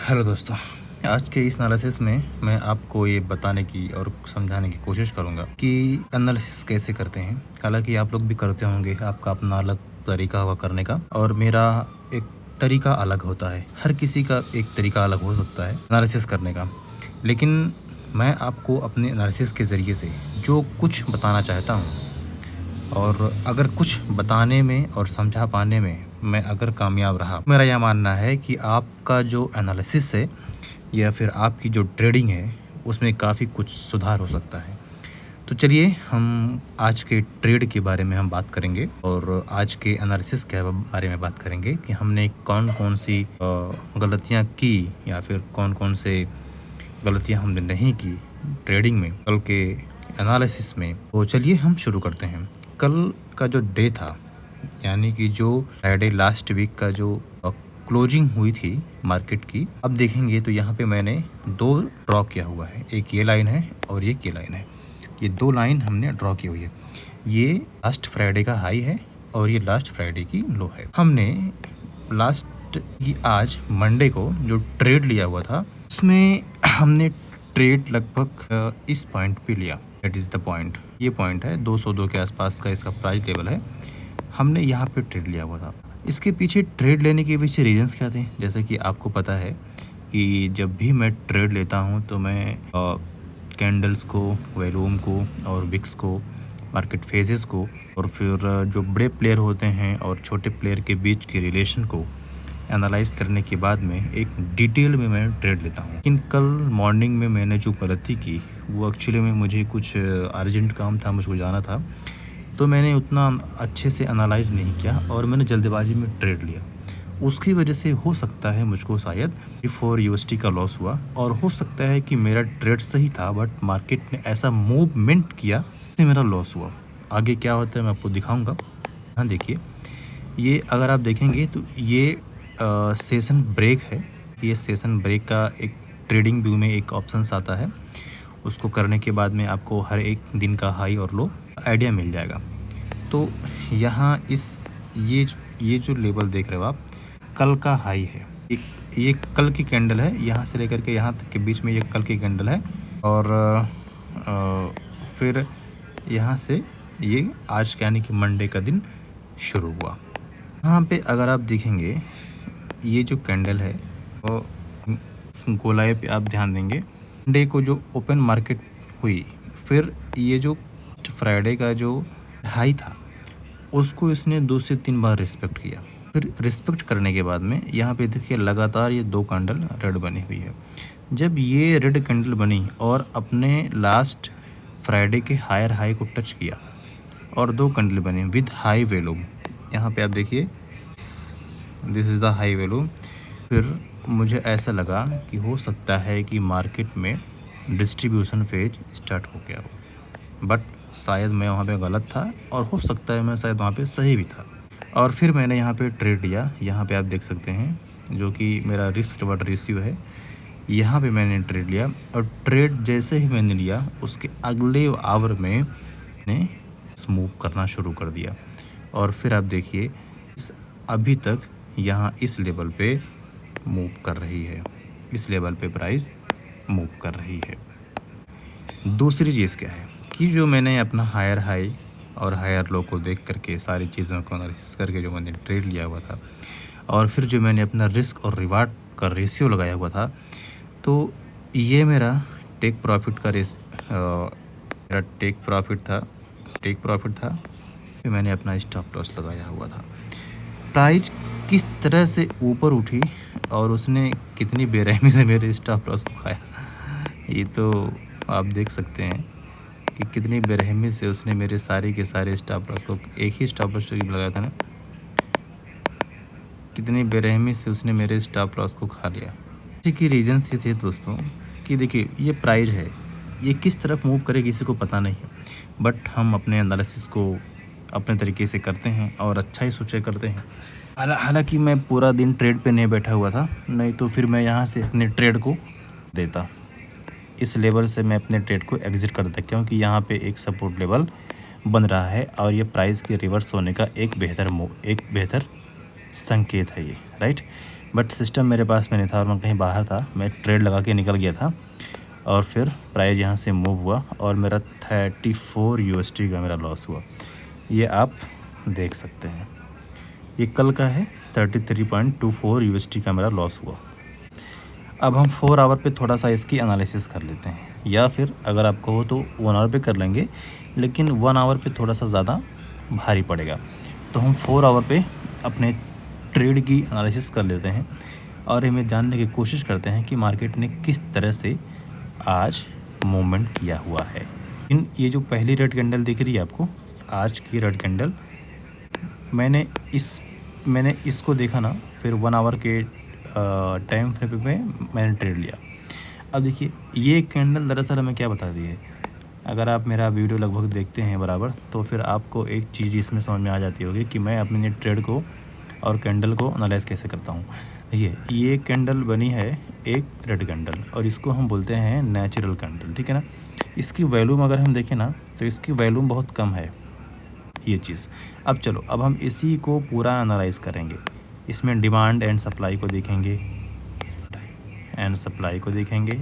Hello दोस्तों, आज के इस एनालिसिस में मैं आपको ये बताने की और समझाने की कोशिश करूँगा कि एनालिसिस कैसे करते हैं। हालाँकि आप लोग भी करते होंगे, आपका अपना अलग तरीका होगा करने का और मेरा एक तरीका अलग होता है। हर किसी का एक तरीका अलग हो सकता है एनालिसिस करने का। लेकिन मैं आपको अपने एनालिसिस के ज़रिए से जो कुछ बताना चाहता हूँ और अगर कुछ बताने में और समझा पाने में मैं अगर कामयाब रहा, मेरा यह मानना है कि आपका जो एनालिसिस है या फिर आपकी जो ट्रेडिंग है, उसमें काफ़ी कुछ सुधार हो सकता है। तो चलिए हम आज के ट्रेड के बारे में हम बात करेंगे और आज के एनालिसिस के बारे में बात करेंगे कि हमने कौन-कौन सी गलतियाँ की या फिर कौन-कौन से गलतियाँ हमने नहीं की ट्रेडिंग में, कल के एनालिसिस में। तो चलिए हम शुरू करते हैं। कल का जो डे था, यानी कि जो फ्राइडे लास्ट वीक का जो क्लोजिंग हुई थी मार्केट की, अब देखेंगे तो यहाँ पे मैंने 2 ड्रॉ किया हुआ है। एक ये लाइन है और एक ये लाइन है। ये 2 लाइन हमने ड्रॉ की हुई है। ये लास्ट फ्राइडे का हाई है और ये लास्ट फ्राइडे की लो है। हमने लास्ट की आज मंडे को जो ट्रेड लिया हुआ था, उसमें हमने ट्रेड लगभग इस पॉइंट पे लिया। That is the point. ये पॉइंट है 202 के आसपास का इसका प्राइस लेवल है। हमने यहाँ पे ट्रेड लिया हुआ था। इसके पीछे ट्रेड लेने के पीछे रीजंस क्या थे? जैसे कि आपको पता है कि जब भी मैं ट्रेड लेता हूँ तो मैं कैंडल्स को, वॉल्यूम को और विक्स को, मार्केट फेजेस को और फिर जो बड़े प्लेयर होते हैं और छोटे प्लेयर के बीच के रिलेशन को एनालाइज करने के बाद में एक डिटेल में मैं ट्रेड लेता हूँ। लेकिन कल मॉर्निंग में मैंने जो गलती की वो एक्चुअली में मुझे कुछ अर्जेंट काम था, मुझको जाना था, तो मैंने उतना अच्छे से एनालाइज़ नहीं किया और मैंने जल्दबाजी में ट्रेड लिया। उसकी वजह से हो सकता है मुझको शायद 4 यूएसडी का लॉस हुआ और हो सकता है कि मेरा ट्रेड सही था बट मार्केट ने ऐसा मूवमेंट किया जिससे मेरा लॉस हुआ। आगे क्या होता है मैं आपको दिखाऊंगा। हाँ देखिए, ये अगर आप देखेंगे तो ये सेशन ब्रेक है। ये सेशन ब्रेक का एक ट्रेडिंग व्यू में एक ऑप्शंस आता है। उसको करने के बाद में आपको हर एक दिन का हाई और लो आइडिया मिल जाएगा। तो यहाँ ये जो लेवल देख रहे हो आप, कल का हाई है। ये कल की कैंडल है, यहाँ से लेकर के यहाँ तक के बीच में ये कल की कैंडल है और फिर यहाँ से ये आज यानी कि मंडे का दिन शुरू हुआ। यहाँ पे अगर आप देखेंगे ये जो कैंडल है वो गोलाई पे आप ध्यान देंगे, मंडे को जो ओपन मार्केट हुई, फिर ये जो फ्राइडे का जो हाई था उसको इसने 2 से 3 बार रिस्पेक्ट किया। फिर रिस्पेक्ट करने के बाद में यहाँ पे देखिए लगातार ये 2 कैंडल रेड बनी हुई है। जब ये रेड कैंडल बनी और अपने लास्ट फ्राइडे के हायर हाई को टच किया और 2 कैंडल बने विद हाई वैल्यू, यहाँ पे आप देखिए this is the high value. फिर मुझे ऐसा लगा कि हो सकता है कि मार्केट में डिस्ट्रीब्यूशन फेज स्टार्ट हो गया हो, बट शायद मैं वहाँ पे गलत था और हो सकता है मैं शायद वहाँ पे सही भी था। और फिर मैंने यहाँ पे ट्रेड लिया। यहाँ पे आप देख सकते हैं जो कि मेरा रिस्क रिवॉर्ड रेशियो है, यहाँ पे मैंने ट्रेड लिया और ट्रेड जैसे ही मैंने लिया उसके अगले आवर में मैंने मूव करना शुरू कर दिया और फिर आप देखिए अभी तक यहाँ इस लेवल पे मूव कर रही है, इस लेवल पे प्राइस मूव कर रही है। दूसरी चीज़ क्या है कि जो मैंने अपना हायर हाई और हायर लो को देख करके सारी चीज़ों को एनालिसिस करके जो मैंने ट्रेड लिया हुआ था और फिर जो मैंने अपना रिस्क और रिवार्ड का रेशियो लगाया हुआ था, तो ये मेरा टेक प्रॉफिट का मेरा टेक प्रॉफिट था। फिर मैंने अपना स्टॉप लॉस लगाया हुआ था। प्राइस किस तरह से ऊपर उठी और उसने कितनी बेरहमी से मेरे स्टॉप लॉस को खाया, ये तो आप देख सकते हैं कि कितनी बेरहमी से उसने मेरे सारे के सारे स्टॉप लॉस को, एक ही स्टॉप लॉस जो लगाया था ना, कितनी बेरहमी से उसने मेरे स्टॉप लॉस को खा लिया। इसी की रीजन्स ये थे दोस्तों कि देखिए ये प्राइस है, ये किस तरफ मूव करे किसी को पता नहीं है, बट हम अपने एनालिसिस को अपने तरीके से करते हैं और अच्छा ही सोचे करते हैं। हालांकि मैं पूरा दिन ट्रेड पे नहीं बैठा हुआ था, नहीं तो फिर मैं यहाँ से अपने ट्रेड को देता, इस लेवल से मैं अपने ट्रेड को एग्जिट कर देता, क्योंकि यहाँ पे एक सपोर्ट लेवल बन रहा है और ये प्राइस के रिवर्स होने का एक बेहतर संकेत है ये, राइट। बट सिस्टम मेरे पास में नहीं था और मैं कहीं बाहर था, मैं ट्रेड लगा के निकल गया था और फिर प्राइस यहाँ से मूव हुआ और मेरा 34 यूएसडी का मेरा लॉस हुआ। ये आप देख सकते हैं, ये कल का है, 33.24 यूएसडी का मेरा लॉस हुआ। अब हम 4 आवर पे थोड़ा सा इसकी एनालिसिस कर लेते हैं, या फिर अगर आपको हो तो 1 आवर पे कर लेंगे, लेकिन 1 आवर पे थोड़ा सा ज़्यादा भारी पड़ेगा। तो हम 4 आवर पे अपने ट्रेड की एनालिसिस कर लेते हैं और हमें जानने की कोशिश करते हैं कि मार्केट ने किस तरह से आज मूवमेंट किया हुआ है। ये जो पहली रेड कैंडल दिख रही है आपको, आज की रेड कैंडल, मैंने इसको देखा ना, फिर 1 आवर के टाइम फ्रेम में मैंने ट्रेड लिया। अब देखिए ये कैंडल दरअसल हमें क्या बताती है, अगर आप मेरा वीडियो लगभग देखते हैं बराबर, तो फिर आपको एक चीज़ इसमें समझ में आ जाती होगी कि मैं अपने ट्रेड को और कैंडल को एनालाइज कैसे करता हूँ। देखिए ये कैंडल बनी है एक रेड कैंडल और इसको हम बोलते हैं नेचुरल कैंडल, ठीक है ना। इसकी वैल्यूम अगर हम देखें ना तो इसकी वैल्यूम बहुत कम है ये चीज़। अब चलो, अब हम इसी को पूरा एनालाइज करेंगे। इसमें डिमांड एंड सप्लाई को देखेंगे,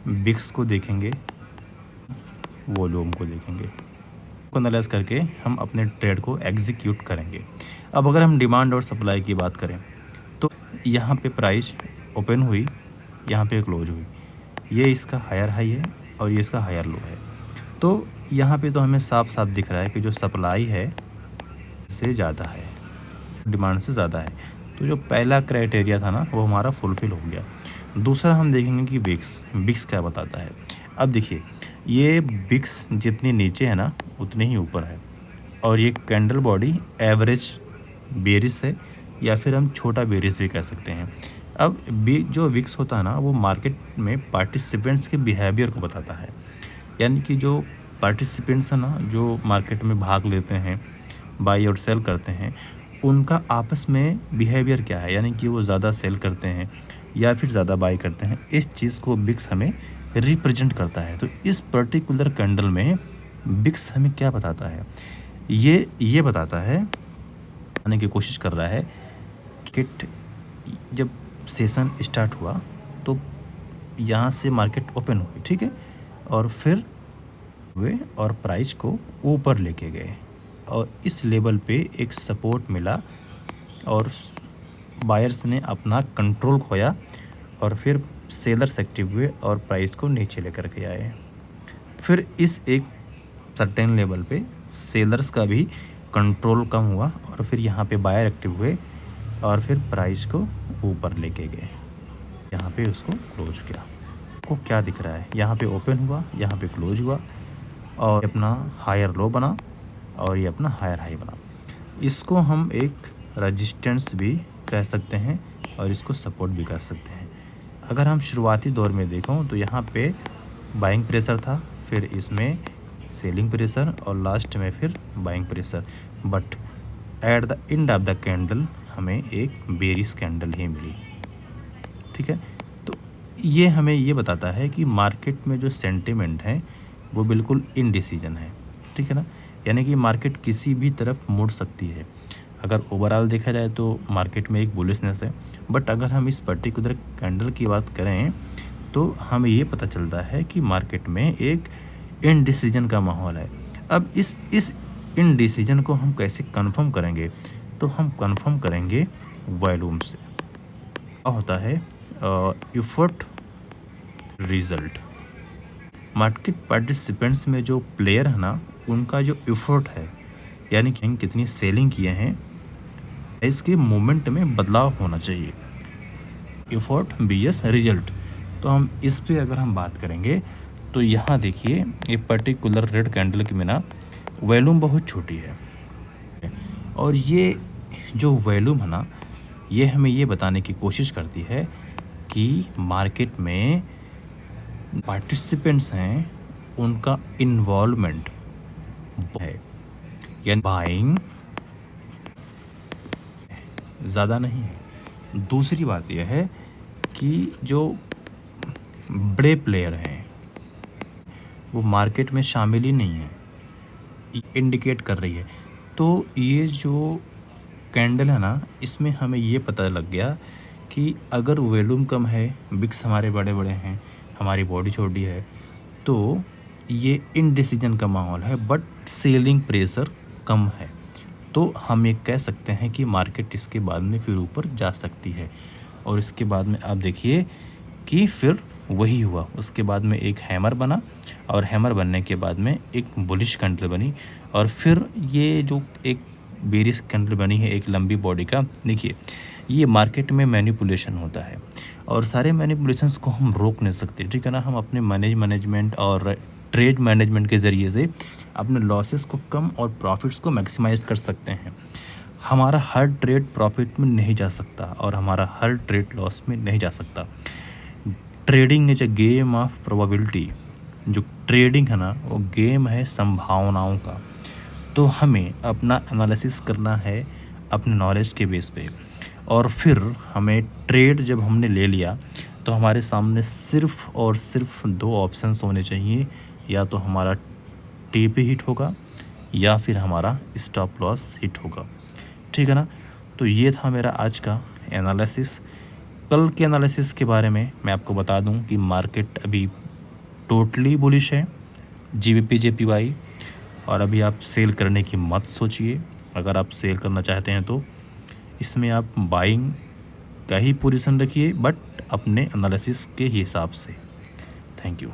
बिक्स को देखेंगे, वॉल्यूम को देखेंगे, को एनालाइज करके हम अपने ट्रेड को एग्जीक्यूट करेंगे। अब अगर हम डिमांड और सप्लाई की बात करें तो यहाँ पे प्राइस ओपन हुई, यहाँ पे क्लोज हुई, ये इसका हायर हाई है और ये इसका हायर लो है। तो यहाँ पे तो हमें साफ साफ दिख रहा है कि जो सप्लाई है से ज़्यादा है, डिमांड से ज़्यादा है। तो जो पहला क्राइटेरिया था ना वो हमारा फुलफ़िल हो गया। दूसरा हम देखेंगे कि बिक्स क्या बताता है। अब देखिए ये बिक्स जितनी नीचे है ना उतनी ही ऊपर है और ये कैंडल बॉडी एवरेज बेरिस है या फिर हम छोटा बेरिस भी कह सकते हैं। अब जो विक्स होता है ना वो मार्केट में पार्टिसिपेंट्स के बिहेवियर को बताता है, यानी कि जो पार्टिसिपेंट्स हैं ना जो मार्केट में भाग लेते हैं, बाई और सेल करते हैं, उनका आपस में बिहेवियर क्या है, यानी कि वो ज़्यादा सेल करते हैं या फिर ज़्यादा बाई करते हैं। इस चीज़ को बिक्स हमें रिप्रेजेंट करता है। तो इस पर्टिकुलर कैंडल में बिक्स हमें क्या बताता है, ये बताता है, आने की कोशिश कर रहा है कि जब सेशन स्टार्ट हुआ तो यहाँ से मार्केट ओपन हुई, ठीक है, और फिर वे और प्राइस को ऊपर लेके गए और इस लेवल पे एक सपोर्ट मिला और बायर्स ने अपना कंट्रोल खोया और फिर सेलर्स एक्टिव हुए और प्राइस को नीचे लेकर के आए। फिर इस एक सर्टेन लेवल पे सेलर्स का भी कंट्रोल कम हुआ और फिर यहाँ पे बायर एक्टिव हुए और फिर प्राइस को ऊपर लेके गए, यहाँ पे उसको क्लोज किया। को क्या दिख रहा है, यहाँ पे ओपन हुआ, यहाँ पे क्लोज हुआ और अपना हायर लो बना और ये अपना हायर हाई बना। इसको हम एक रेजिस्टेंस भी कह सकते हैं और इसको सपोर्ट भी कह सकते हैं। अगर हम शुरुआती दौर में देखों तो यहाँ पे बाइंग प्रेशर था, फिर इसमें सेलिंग प्रेशर और लास्ट में फिर buying pressure, but at the end of the candle हमें एक बेरिश कैंडल ही मिली, ठीक है। तो ये हमें ये बताता है कि मार्केट में जो सेंटिमेंट है वो बिल्कुल इनडिसीजन है, ठीक है ना, यानी कि मार्केट किसी भी तरफ मुड़ सकती है। अगर ओवरऑल देखा जाए तो मार्केट में एक बुलिशनेस है, बट अगर हम इस पर्टिकुलर कैंडल की बात करें तो हमें ये पता चलता है कि मार्केट में एक इनडिसीजन का माहौल है। अब इस इनडिसीजन को हम कैसे कंफर्म करेंगे, तो हम कंफर्म करेंगे वॉल्यूम से। क्या होता है एफर्ट रिजल्ट, मार्केट पार्टिसिपेंट्स में जो प्लेयर है ना उनका जो एफर्ट है, यानी कि कितनी सेलिंग किए हैं, इसके मोमेंट में बदलाव होना चाहिए। एफर्ट बीएस रिजल्ट, तो हम इस पे अगर हम बात करेंगे तो यहाँ देखिए ये पर्टिकुलर रेड कैंडल की में ना वॉल्यूम बहुत छोटी है और ये जो वॉल्यूम है ना ये हमें ये बताने की कोशिश करती है कि मार्केट में पार्टिसिपेंट्स हैं उनका इन्वॉल्वमेंट है, यानी बाइंग ज़्यादा नहीं है। दूसरी बात यह है कि जो बड़े प्लेयर हैं वो मार्केट में शामिल ही नहीं है, इंडिकेट कर रही है। तो ये जो कैंडल है ना, इसमें हमें ये पता लग गया कि अगर वॉल्यूम कम है, विक्स हमारे बड़े-बड़े हैं, हमारी बॉडी छोटी है, तो ये इनडिसीजन का माहौल है, बट सेलिंग प्रेशर कम है। तो हम ये कह सकते हैं कि मार्केट इसके बाद में फिर ऊपर जा सकती है। और इसके बाद में आप देखिए कि फिर वही हुआ, उसके बाद में एक हैमर बना और हैमर बनने के बाद में एक बुलिश कैंडल बनी और फिर ये जो एक बेरिश कैंडल बनी है एक लंबी बॉडी का। देखिए, ये मार्केट में मैनिपुलेशन होता है और सारे मैनिपुलेशंस को हम रोक नहीं सकते, ठीक है ना। हम अपने मैनेजमेंट और ट्रेड मैनेजमेंट के ज़रिए से अपने लॉसेस को कम और प्रॉफिट्स को मैक्सिमाइज कर सकते हैं। हमारा हर ट्रेड प्रॉफिट में नहीं जा सकता और हमारा हर ट्रेड लॉस में नहीं जा सकता। Trading is a game of probability. जो ट्रेडिंग है ना, वो गेम है संभावनाओं का। तो हमें अपना एनालिसिस करना है अपने नॉलेज के बेस पे, और फिर हमें ट्रेड जब हमने ले लिया तो हमारे सामने सिर्फ़ और सिर्फ 2 ऑप्शंस होने चाहिए, या तो हमारा टीपी हिट होगा या फिर हमारा स्टॉप लॉस हिट होगा, ठीक है ना। तो ये था मेरा आज का एनालिसिस। कल के एनालिसिस के बारे में मैं आपको बता दूं कि मार्केट अभी टोटली बुलिश है, जीबीपी जेपीवाई, और अभी आप सेल करने की मत सोचिए। अगर आप सेल करना चाहते हैं तो इसमें आप बाइंग का ही पोजीशन रखिए, बट अपने एनालिसिस के हिसाब से। Thank you.